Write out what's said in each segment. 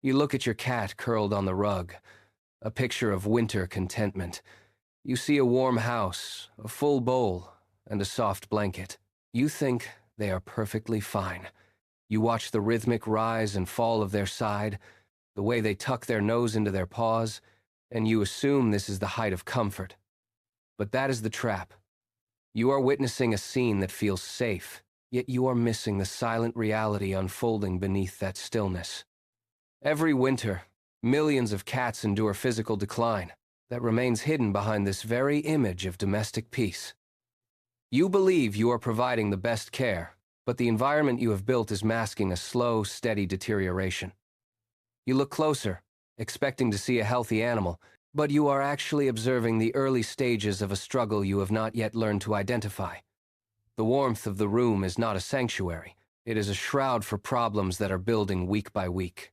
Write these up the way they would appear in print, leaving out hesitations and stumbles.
You look at your cat curled on the rug, a picture of winter contentment. You see a warm house, a full bowl, and a soft blanket. You think they are perfectly fine. You watch the rhythmic rise and fall of their side, the way they tuck their nose into their paws, and you assume this is the height of comfort. But that is the trap. You are witnessing a scene that feels safe, yet you are missing the silent reality unfolding beneath that stillness. Every winter, millions of cats endure physical decline that remains hidden behind this very image of domestic peace. You believe you are providing the best care, but the environment you have built is masking a slow, steady deterioration. You look closer, expecting to see a healthy animal, but you are actually observing the early stages of a struggle you have not yet learned to identify. The warmth of the room is not a sanctuary. It is a shroud for problems that are building week by week.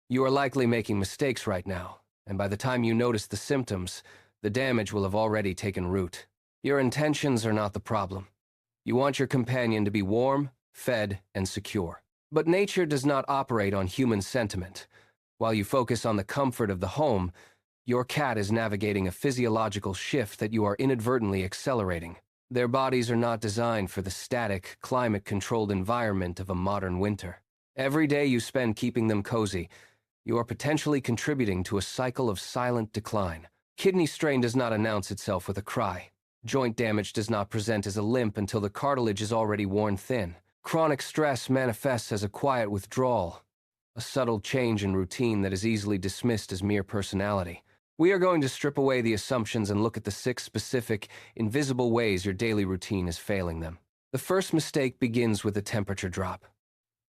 You are likely making mistakes right now, and by the time you notice the symptoms, the damage will have already taken root. Your intentions are not the problem. You want your companion to be warm, fed, and secure. But nature does not operate on human sentiment. While you focus on the comfort of the home, your cat is navigating a physiological shift that you are inadvertently accelerating. Their bodies are not designed for the static, climate-controlled environment of a modern winter. Every day you spend keeping them cozy, you are potentially contributing to a cycle of silent decline. Kidney strain does not announce itself with a cry. Joint damage does not present as a limp until the cartilage is already worn thin. Chronic stress manifests as a quiet withdrawal, a subtle change in routine that is easily dismissed as mere personality. We are going to strip away the assumptions and look at the 6 specific, invisible ways your daily routine is failing them. The first mistake begins with a temperature drop.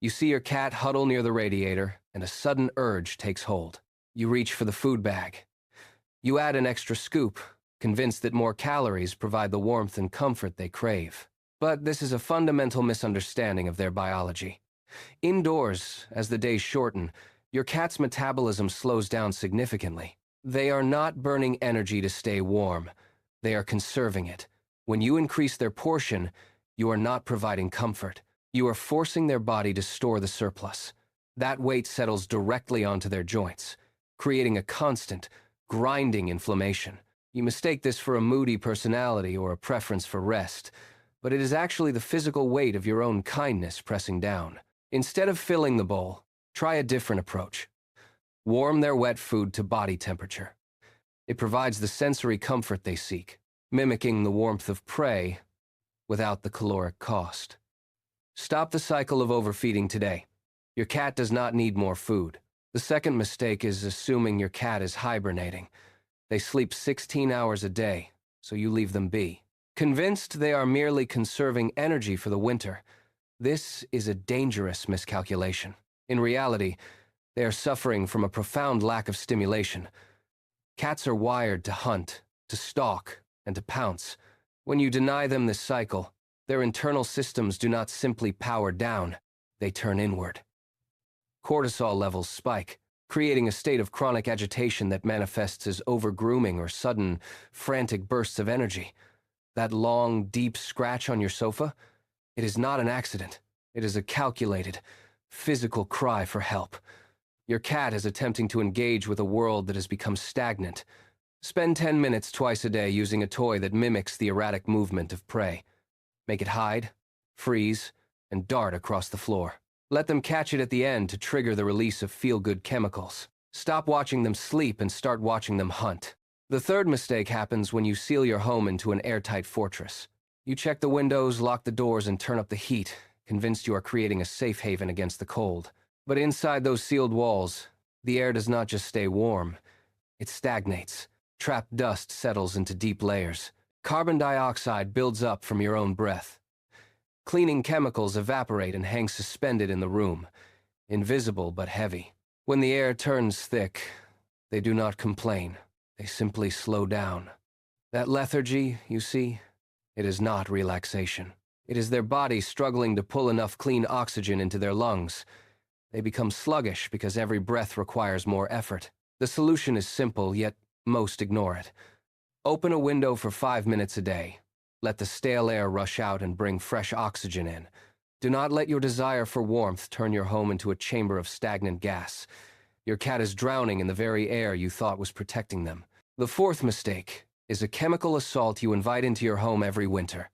You see your cat huddle near the radiator, and a sudden urge takes hold. You reach for the food bag. You add an extra scoop, convinced that more calories provide the warmth and comfort they crave. But this is a fundamental misunderstanding of their biology. Indoors, as the days shorten, your cat's metabolism slows down significantly. They are not burning energy to stay warm. They are conserving it. When you increase their portion, you are not providing comfort. You are forcing their body to store the surplus. That weight settles directly onto their joints, creating a constant, grinding inflammation. You mistake this for a moody personality or a preference for rest, but it is actually the physical weight of your own kindness pressing down. Instead of filling the bowl, try a different approach. Warm their wet food to body temperature. It provides the sensory comfort they seek, mimicking the warmth of prey without the caloric cost. Stop the cycle of overfeeding today. Your cat does not need more food. The second mistake is assuming your cat is hibernating. They sleep 16 hours a day, so you leave them be. Convinced they are merely conserving energy for the winter, this is a dangerous miscalculation. In reality, they are suffering from a profound lack of stimulation. Cats are wired to hunt, to stalk, and to pounce. When you deny them this cycle, their internal systems do not simply power down, they turn inward. Cortisol levels spike, creating a state of chronic agitation that manifests as over-grooming or sudden, frantic bursts of energy. That long, deep scratch on your sofa? It is not an accident. It is a calculated, physical cry for help. Your cat is attempting to engage with a world that has become stagnant. Spend 10 minutes twice a day using a toy that mimics the erratic movement of prey. Make it hide, freeze, and dart across the floor. Let them catch it at the end to trigger the release of feel-good chemicals. Stop watching them sleep and start watching them hunt. The third mistake happens when you seal your home into an airtight fortress. You check the windows, lock the doors, and turn up the heat, convinced you are creating a safe haven against the cold. But inside those sealed walls, the air does not just stay warm. It stagnates. Trapped dust settles into deep layers. Carbon dioxide builds up from your own breath. Cleaning chemicals evaporate and hang suspended in the room, invisible but heavy. When the air turns thick, they do not complain. They simply slow down. That lethargy, you see, it is not relaxation. It is their body struggling to pull enough clean oxygen into their lungs. They become sluggish because every breath requires more effort. The solution is simple, yet most ignore it. Open a window for 5 minutes a day. Let the stale air rush out and bring fresh oxygen in. Do not let your desire for warmth turn your home into a chamber of stagnant gas. Your cat is drowning in the very air you thought was protecting them. The fourth mistake is a chemical assault you invite into your home every winter.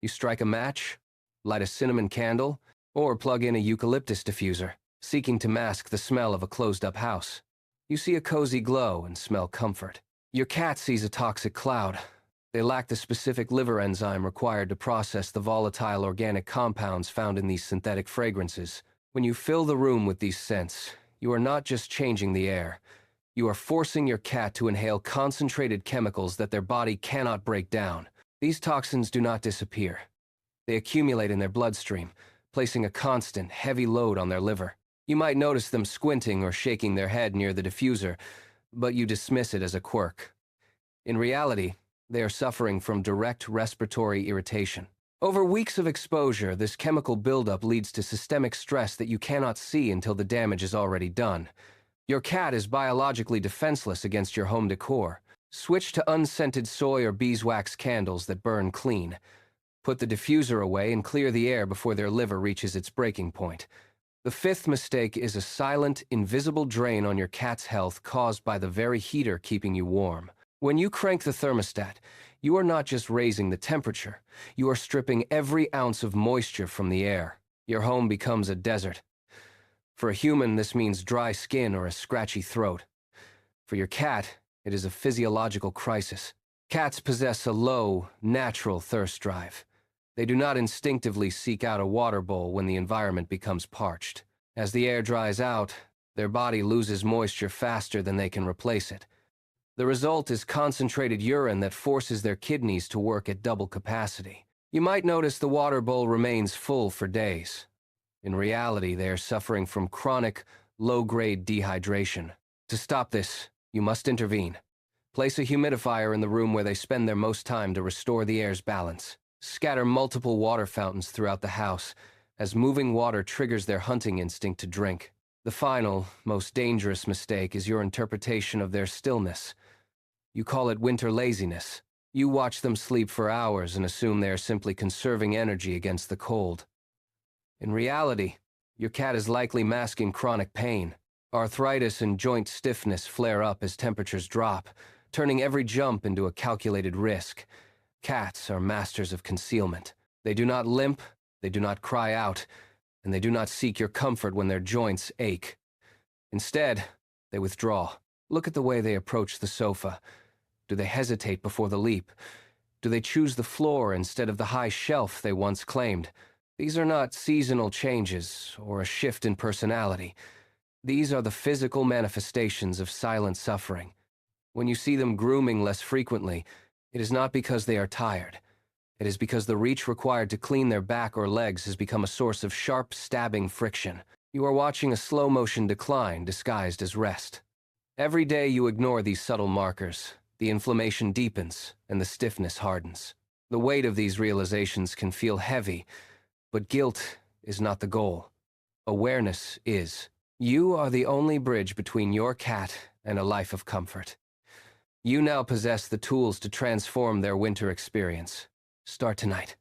You strike a match, light a cinnamon candle, or plug in a eucalyptus diffuser, seeking to mask the smell of a closed-up house. You see a cozy glow and smell comfort. Your cat sees a toxic cloud. They lack the specific liver enzyme required to process the volatile organic compounds found in these synthetic fragrances. When you fill the room with these scents, you are not just changing the air. You are forcing your cat to inhale concentrated chemicals that their body cannot break down. These toxins do not disappear. They accumulate in their bloodstream, placing a constant, heavy load on their liver. You might notice them squinting or shaking their head near the diffuser, but you dismiss it as a quirk. In reality, they are suffering from direct respiratory irritation. Over weeks of exposure, this chemical buildup leads to systemic stress that you cannot see until the damage is already done. Your cat is biologically defenseless against your home decor. Switch to unscented soy or beeswax candles that burn clean. Put the diffuser away and clear the air before their liver reaches its breaking point. The fifth mistake is a silent, invisible drain on your cat's health caused by the very heater keeping you warm. When you crank the thermostat, you are not just raising the temperature, you are stripping every ounce of moisture from the air. Your home becomes a desert. For a human, this means dry skin or a scratchy throat. For your cat, it is a physiological crisis. Cats possess a low, natural thirst drive. They do not instinctively seek out a water bowl when the environment becomes parched. As the air dries out, their body loses moisture faster than they can replace it. The result is concentrated urine that forces their kidneys to work at double capacity. You might notice the water bowl remains full for days. In reality, they are suffering from chronic, low-grade dehydration. To stop this, you must intervene. Place a humidifier in the room where they spend their most time to restore the air's balance. Scatter multiple water fountains throughout the house, as moving water triggers their hunting instinct to drink. The final, most dangerous mistake is your interpretation of their stillness. You call it winter laziness. You watch them sleep for hours and assume they are simply conserving energy against the cold. In reality, your cat is likely masking chronic pain. Arthritis and joint stiffness flare up as temperatures drop, turning every jump into a calculated risk. Cats are masters of concealment. They do not limp, they do not cry out, and they do not seek your comfort when their joints ache. Instead, they withdraw. Look at the way they approach the sofa. Do they hesitate before the leap? Do they choose the floor instead of the high shelf they once claimed? These are not seasonal changes or a shift in personality. These are the physical manifestations of silent suffering. When you see them grooming less frequently, it is not because they are tired. It is because the reach required to clean their back or legs has become a source of sharp, stabbing friction. You are watching a slow-motion decline disguised as rest. Every day you ignore these subtle markers, the inflammation deepens and the stiffness hardens. The weight of these realizations can feel heavy, but guilt is not the goal. Awareness is. You are the only bridge between your cat and a life of comfort. You now possess the tools to transform their winter experience. Start tonight.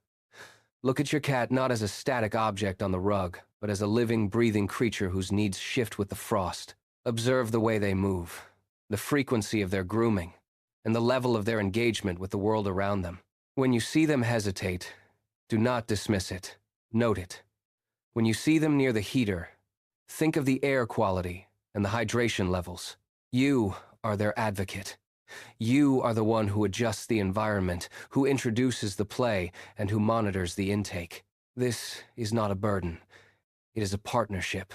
Look at your cat not as a static object on the rug, but as a living, breathing creature whose needs shift with the frost. Observe the way they move, the frequency of their grooming, and the level of their engagement with the world around them. When you see them hesitate, do not dismiss it. Note it. When you see them near the heater, think of the air quality and the hydration levels. You are their advocate. You are the one who adjusts the environment, who introduces the play, and who monitors the intake. This is not a burden. It is a partnership.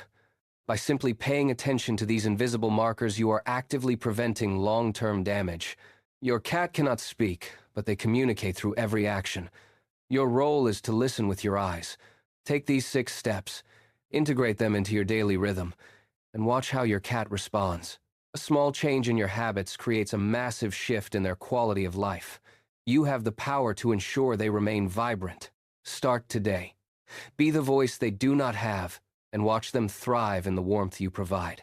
By simply paying attention to these invisible markers, you are actively preventing long-term damage. Your cat cannot speak, but they communicate through every action. Your role is to listen with your eyes. Take these 6 steps, integrate them into your daily rhythm, and watch how your cat responds. A small change in your habits creates a massive shift in their quality of life. You have the power to ensure they remain vibrant. Start today. Be the voice they do not have, and watch them thrive in the warmth you provide.